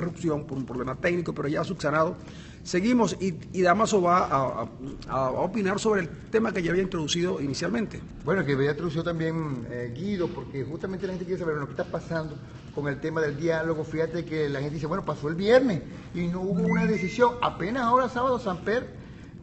interrupción por un problema técnico, pero ya subsanado. Seguimos y Damaso va a opinar sobre el tema que ya había introducido inicialmente. Bueno, que había introducido también Guido, porque justamente la gente quiere saber lo que está pasando con el tema del diálogo. Fíjate que la gente dice, bueno, pasó el viernes y no hubo una decisión. Apenas ahora sábado Samper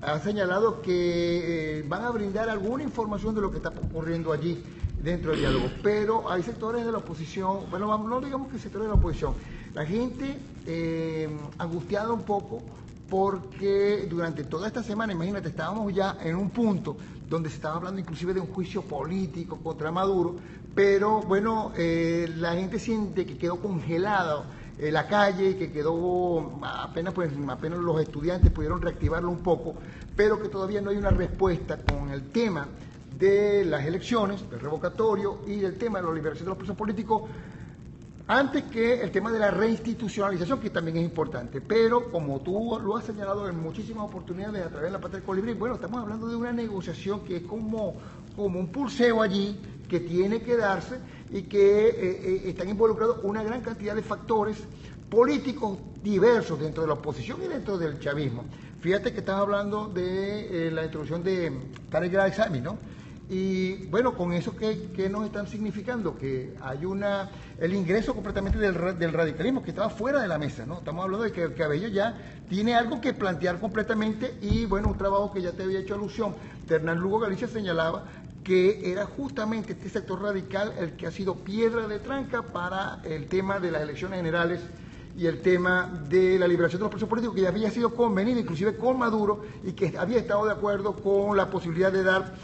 ha señalado que van a brindar alguna información de lo que está ocurriendo allí dentro del diálogo, pero hay sectores de la oposición, bueno, no digamos que sectores de la oposición, la gente angustiada un poco porque durante toda esta semana, imagínate, estábamos ya en un punto donde se estaba hablando inclusive de un juicio político contra Maduro, pero bueno, la gente siente que quedó congelada la calle, que quedó apenas los estudiantes pudieron reactivarlo un poco, pero que todavía no hay una respuesta con el tema de las elecciones, del revocatorio y del tema de la liberación de los presos políticos, antes que el tema de la reinstitucionalización, que también es importante. Pero como tú lo has señalado en muchísimas oportunidades a través de la Pata del Colibrí, bueno, estamos hablando de una negociación que es como un pulseo allí que tiene que darse y que están involucrados una gran cantidad de factores políticos diversos dentro de la oposición y dentro del chavismo. Fíjate que estás hablando de la introducción de Tarek El-Aissami, ¿no? Y bueno, con eso, ¿qué nos están significando? Que hay el ingreso completamente del radicalismo, que estaba fuera de la mesa, ¿no? Estamos hablando de que el Cabello ya tiene algo que plantear completamente y bueno, un trabajo que ya te había hecho alusión. Hernán Lugo Galicia señalaba que era justamente este sector radical el que ha sido piedra de tranca para el tema de las elecciones generales y el tema de la liberación de los presos políticos, que ya había sido convenido inclusive con Maduro y que había estado de acuerdo con la posibilidad de dar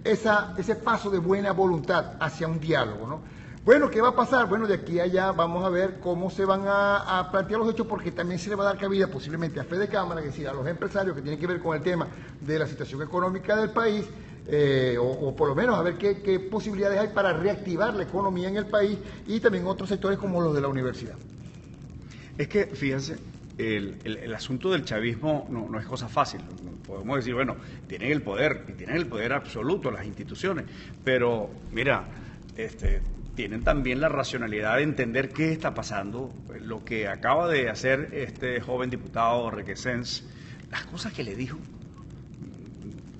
ese paso de buena voluntad hacia un diálogo, ¿no? Bueno, ¿qué va a pasar? Bueno, de aquí a allá vamos a ver cómo se van a plantear los hechos, porque también se le va a dar cabida posiblemente a Fede Cámara, es decir, a los empresarios que tienen que ver con el tema de la situación económica del país, o por lo menos a ver qué posibilidades hay para reactivar la economía en el país y también otros sectores como los de la universidad. Es que, fíjense, el asunto del chavismo no es cosa fácil. Podemos decir, bueno, tienen el poder, y tienen el poder absoluto las instituciones, pero mira, tienen también la racionalidad de entender qué está pasando, lo que acaba de hacer este joven diputado Requesens, las cosas que le dijo,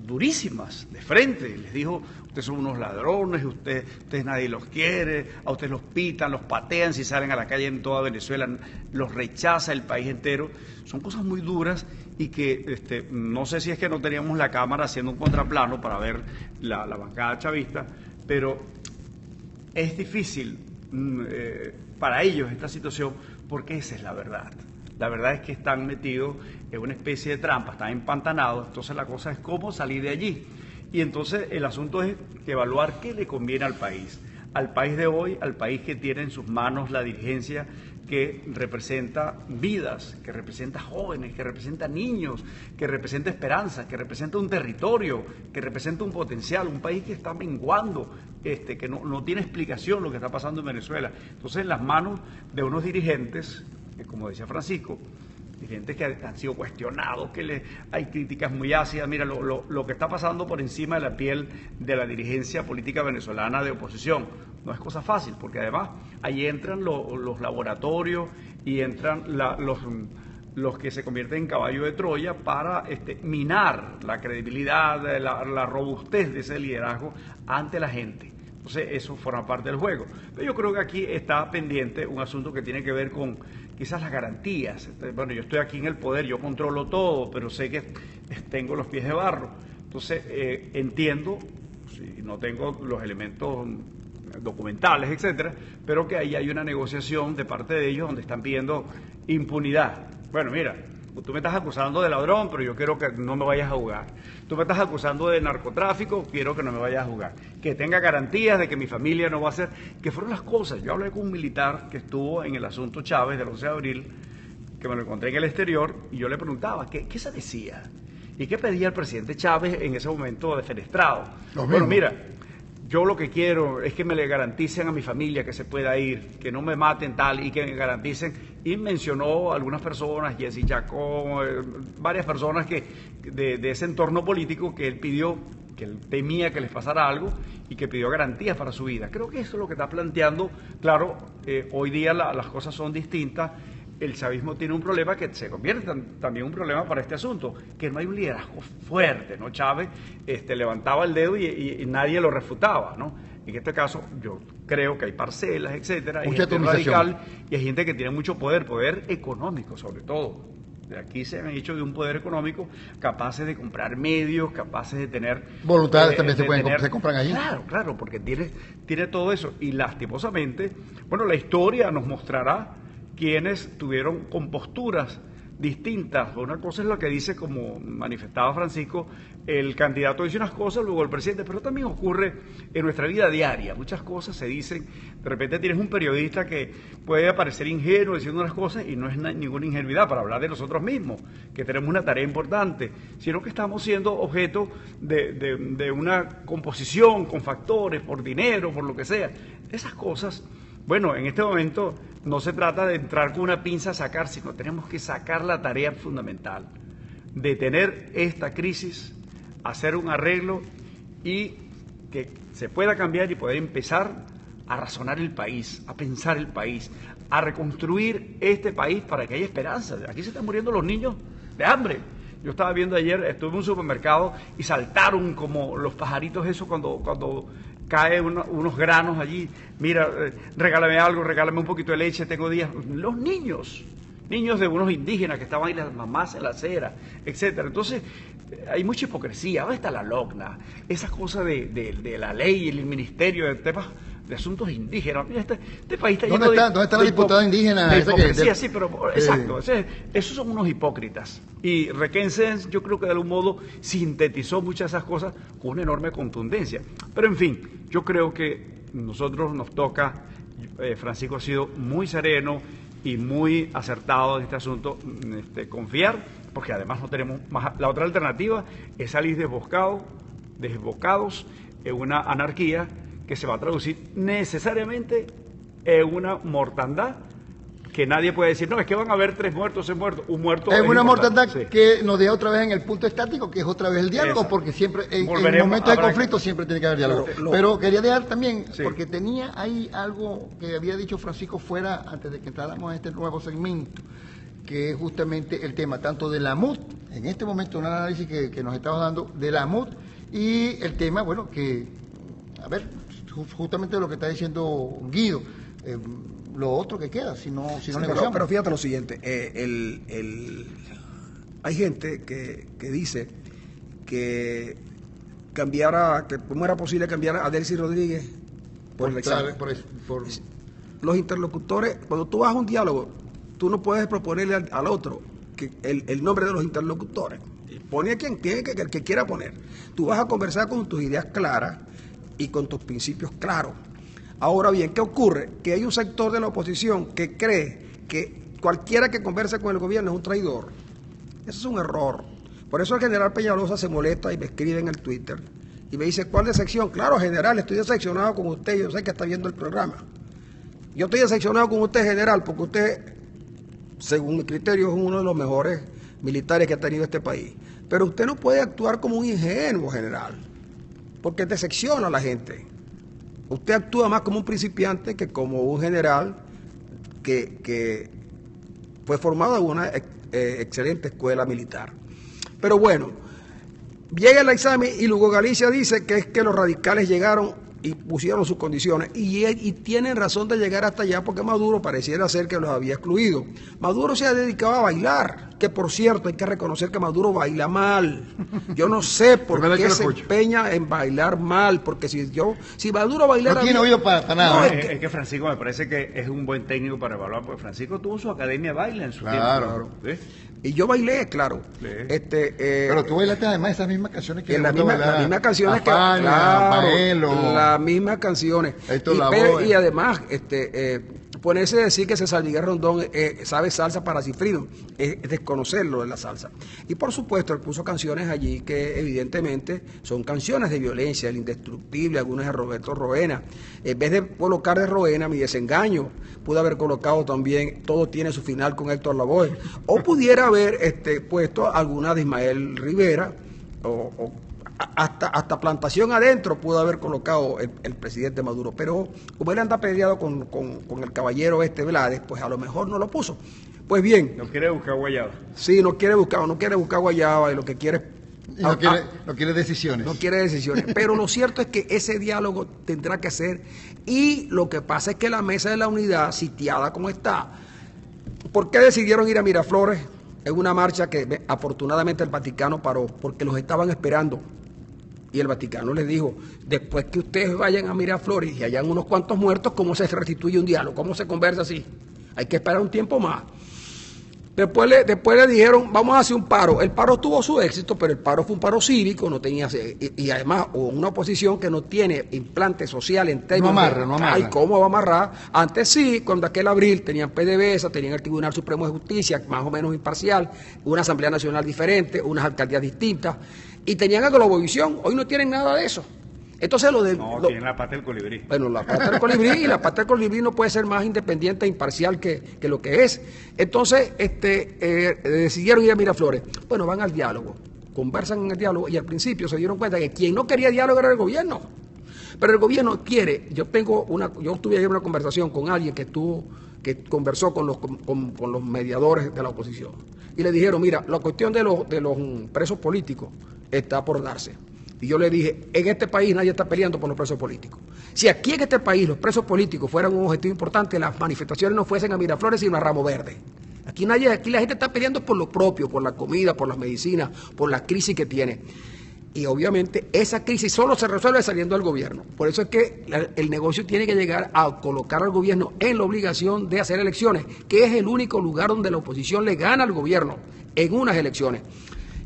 durísimas, de frente, les dijo, ustedes son unos ladrones, ustedes nadie los quiere, a ustedes los pitan, los patean si salen a la calle en toda Venezuela, los rechaza el país entero. Son cosas muy duras y que no sé si es que no teníamos la cámara haciendo un contraplano para ver la bancada chavista, pero es difícil para ellos esta situación porque esa es la verdad. La verdad es que están metidos en una especie de trampa, están empantanados, entonces la cosa es cómo salir de allí. Y entonces el asunto es evaluar qué le conviene al país de hoy, al país que tiene en sus manos la dirigencia que representa vidas, que representa jóvenes, que representa niños, que representa esperanza, que representa un territorio, que representa un potencial, un país que está menguando, que no tiene explicación lo que está pasando en Venezuela. Entonces en las manos de unos dirigentes, como decía Francisco, dirigentes que han sido cuestionados, hay críticas muy ácidas. Mira, lo que está pasando por encima de la piel de la dirigencia política venezolana de oposición no es cosa fácil, porque además ahí entran los laboratorios y entran los que se convierten en caballo de Troya para minar la credibilidad, la robustez de ese liderazgo ante la gente. Entonces eso forma parte del juego. Pero yo creo que aquí está pendiente un asunto que tiene que ver con quizás las garantías. Bueno, yo estoy aquí en el poder, yo controlo todo, pero sé que tengo los pies de barro. Entonces entiendo, si no tengo los elementos documentales, etcétera, pero que ahí hay una negociación de parte de ellos donde están pidiendo impunidad. Bueno, mira, tú me estás acusando de ladrón, pero yo quiero que no me vayas a jugar. Tú me estás acusando de narcotráfico, quiero que no me vayas a jugar. Que tenga garantías de que mi familia no va a ser... Que fueron las cosas. Yo hablé con un militar que estuvo en el asunto Chávez del 11 de abril, que me lo encontré en el exterior, y yo le preguntaba, ¿qué se decía? ¿Y qué pedía el presidente Chávez en ese momento defenestrado? Bueno, mira, yo lo que quiero es que me le garanticen a mi familia que se pueda ir, que no me maten tal, y que me garanticen. Y mencionó algunas personas, Jessy Chacón, varias personas de ese entorno político que él pidió que él temía que les pasara algo y que pidió garantías para su vida. Creo que eso es lo que está planteando. Claro, hoy día las cosas son distintas. El chavismo tiene un problema que se convierte también en un problema para este asunto, que no hay un liderazgo fuerte, ¿no? Chávez levantaba el dedo y nadie lo refutaba, ¿no? En este caso, yo creo que hay parcelas, etcétera, hay gente radical y hay gente que tiene mucho poder económico sobre todo. De aquí se han hecho de un poder económico capaces de comprar medios, capaces de tener... Voluntades también se compran allí. Claro, porque tiene todo eso. Y lastimosamente, bueno, la historia nos mostrará quienes tuvieron composturas distintas. Una cosa es lo que dice, como manifestaba Francisco, el candidato dice unas cosas, luego el presidente, pero también ocurre en nuestra vida diaria. Muchas cosas se dicen, de repente tienes un periodista que puede parecer ingenuo diciendo unas cosas y no es ninguna ingenuidad para hablar de nosotros mismos, que tenemos una tarea importante, sino que estamos siendo objeto de una composición con factores, por dinero, por lo que sea. Esas cosas, bueno, en este momento no se trata de entrar con una pinza a sacar, sino tenemos que sacar la tarea fundamental, detener esta crisis, hacer un arreglo y que se pueda cambiar y poder empezar a razonar el país, a pensar el país, a reconstruir este país para que haya esperanza. Aquí se están muriendo los niños de hambre. Yo estaba viendo ayer, estuve en un supermercado y saltaron como los pajaritos esos cuando caen unos granos allí. Mira, regálame algo, regálame un poquito de leche, tengo días. Los niños de unos indígenas que estaban ahí, las mamás en la acera, etcétera. Entonces, hay mucha hipocresía. ¿Dónde está la LOCNA? Esas cosas de la ley y el ministerio de temas de asuntos indígenas. Mira, este país está lleno ¿Dónde está la diputada indígena? De hipocresía, sí, pero exacto. Esos son unos hipócritas. Y Requesens, yo creo que de algún modo sintetizó muchas de esas cosas con una enorme contundencia. Pero en fin, yo creo que nosotros nos toca, Francisco ha sido muy sereno y muy acertado en este asunto, confiar, porque además no tenemos más. La otra alternativa es salir desbocados en una anarquía que se va a traducir necesariamente en una mortandad que nadie puede decir, no, es que van a haber 3 muertos, 6 muertos, un muerto. Es una mortandad que nos deja otra vez en el punto estático, que es otra vez el diálogo, porque siempre, en momentos de conflicto, siempre tiene que haber diálogo. Pero quería dejar también, porque tenía ahí algo que había dicho Francisco fuera, antes de que entráramos a este nuevo segmento, que es justamente el tema tanto de la MUD, en este momento un análisis que nos estamos dando de la MUD, y el tema, bueno, que, a ver, justamente lo que está diciendo Guido, lo otro que queda, si no negociamos. Pero fíjate lo siguiente, hay gente que dice que cómo era posible cambiar a Delcy Rodríguez por el examen. Los interlocutores, cuando tú vas a un diálogo, tú no puedes proponerle al otro que el nombre de los interlocutores. Pone a quien tiene que quiera poner. Tú vas a conversar con tus ideas claras y con tus principios claros. Ahora bien, ¿qué ocurre? Que hay un sector de la oposición que cree que cualquiera que converse con el gobierno es un traidor. Eso es un error. Por eso el general Peñalosa se molesta y me escribe en el Twitter y me dice, ¿cuál decepción? Claro, general, estoy decepcionado con usted, yo sé que está viendo el programa. Yo estoy decepcionado con usted, general, porque usted, según mi criterio, es uno de los mejores militares que ha tenido este país. Pero usted no puede actuar como un ingenuo, general, porque decepciona a la gente. Usted actúa más como un principiante que como un general que fue formado en una excelente escuela militar. Pero bueno, llega el examen y Lugo Galicia dice que es que los radicales llegaron y pusieron sus condiciones y tienen razón de llegar hasta allá porque Maduro pareciera ser que los había excluido. Maduro se ha dedicado a bailar, que por cierto hay que reconocer que Maduro baila mal. Yo no sé por qué se empeña en bailar mal, porque si Maduro bailara no tiene oído para nada. No, es que Francisco me parece que es un buen técnico para evaluar, porque Francisco tuvo su academia de baile en su tiempo. Claro. ¿Sí? Y yo bailé, claro. Sí. Pero tú bailaste además esas mismas canciones que las mismas canciones las mismas canciones. Y además, ponerse a decir que César Miguel Rondón sabe salsa para Cifrino es desconocerlo de la salsa. Y por supuesto, él puso canciones allí que evidentemente son canciones de violencia, El Indestructible, algunas de Roberto Roena. En vez de colocar de Roena Mi Desengaño, pudo haber colocado también Todo tiene su final con Héctor Lavoe. O pudiera haber puesto alguna de Ismael Rivera o hasta plantación adentro pudo haber colocado el presidente Maduro, pero como él anda peleado con el caballero Blades, pues a lo mejor no lo puso. Pues bien. No quiere buscar guayaba. Sí, no quiere buscar guayaba y lo que quiere no quiere decisiones. No quiere decisiones. Pero lo cierto es que ese diálogo tendrá que ser, y lo que pasa es que la Mesa de la Unidad, sitiada como está, ¿por qué decidieron ir a Miraflores en una marcha que afortunadamente el Vaticano paró? Porque los estaban esperando. Y el Vaticano les dijo, después que ustedes vayan a Miraflores y hayan unos cuantos muertos, ¿cómo se restituye un diálogo? ¿Cómo se conversa así? Hay que esperar un tiempo más. Después le dijeron, vamos a hacer un paro. El paro tuvo su éxito, pero el paro fue un paro cívico, no tenía, y además una oposición que no tiene implante social en términos no amarra. Ay, ¿cómo va a amarrar? Antes sí, cuando aquel abril tenían PDVSA, tenían el Tribunal Supremo de Justicia, más o menos imparcial, una Asamblea Nacional diferente, unas alcaldías distintas, y tenían a Globovisión. Hoy no tienen nada de eso. Entonces tienen la pata del colibrí. Bueno, la pata del colibrí, y la pata del colibrí no puede ser más independiente e imparcial que lo que es. Entonces, decidieron ir a Miraflores. Bueno, van al diálogo, conversan en el diálogo, y al principio se dieron cuenta que quien no quería diálogo era el gobierno. Pero el gobierno quiere. Yo tuve ayer una conversación con alguien que conversó con los mediadores de la oposición. Y le dijeron, mira, la cuestión de los presos políticos está por darse. Y yo le dije, en este país nadie está peleando por los presos políticos. Si aquí en este país los presos políticos fueran un objetivo importante, las manifestaciones no fuesen a Miraflores sino a Ramo Verde. Aquí la gente está peleando por lo propio, por la comida, por las medicinas, por la crisis que tiene. Y obviamente esa crisis solo se resuelve saliendo del gobierno. Por eso es que el negocio tiene que llegar a colocar al gobierno en la obligación de hacer elecciones, que es el único lugar donde la oposición le gana al gobierno en unas elecciones.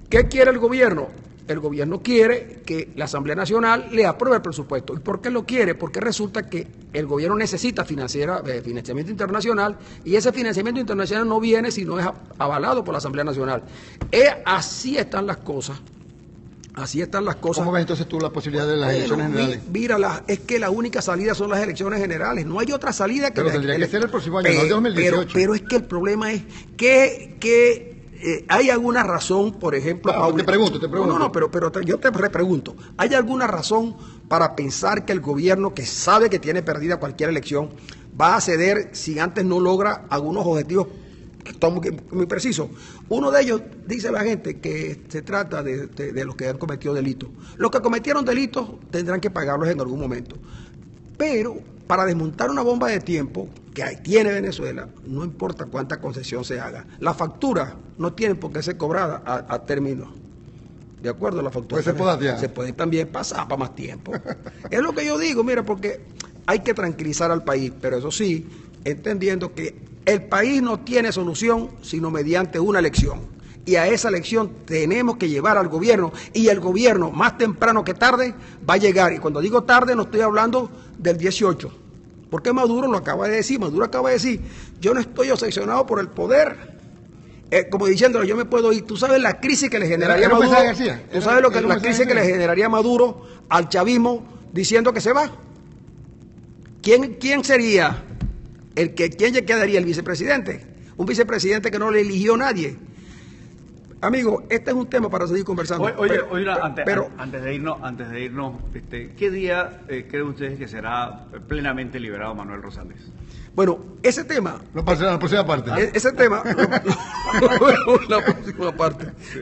¿Qué quiere el gobierno? El gobierno quiere que la Asamblea Nacional le apruebe el presupuesto. ¿Y por qué lo quiere? Porque resulta que el gobierno necesita financiamiento internacional, y ese financiamiento internacional no viene si no es avalado por la Asamblea Nacional. Así están las cosas. Así están las cosas. ¿Cómo ves entonces tú la posibilidad de las elecciones generales? Mira, es que la única salida son las elecciones generales. No hay otra salida que... Pero tendría que ser el próximo año, no el 2018. Pero es que el problema es que ¿hay alguna razón, por ejemplo... Te pregunto. No, pero yo te repregunto. ¿Hay alguna razón para pensar que el gobierno, que sabe que tiene perdida cualquier elección, va a ceder si antes no logra algunos objetivos que son muy precisos? Uno de ellos, dice la gente, que se trata de los que han cometido delitos. Los que cometieron delitos tendrán que pagarlos en algún momento. Pero para desmontar una bomba de tiempo que tiene Venezuela, no importa cuánta concesión se haga, las facturas no tienen por qué ser cobradas a término. ¿De acuerdo? La factura se puede también pasar para más tiempo. Es lo que yo digo, mira, porque hay que tranquilizar al país, pero eso sí, entendiendo que el país no tiene solución sino mediante una elección. Y a esa elección tenemos que llevar al gobierno, y el gobierno, más temprano que tarde, va a llegar. Y cuando digo tarde, no estoy hablando del 18. Porque Maduro lo acaba de decir. Maduro acaba de decir, yo no estoy obsesionado por el poder. Como diciéndole, yo me puedo ir. ¿Tú sabes la crisis que le generaría Maduro? ¿Tú sabes la crisis que le generaría Maduro al chavismo diciendo que se va? ¿Quién sería quién le quedaría? ¿El vicepresidente? Un vicepresidente que no le eligió nadie. Amigo, este es un tema para seguir conversando. Oye, antes de irnos, ¿qué día creen ustedes que será plenamente liberado Manuel Rosales? Bueno, ese tema... La próxima parte. Ese tema... la próxima parte. Sí.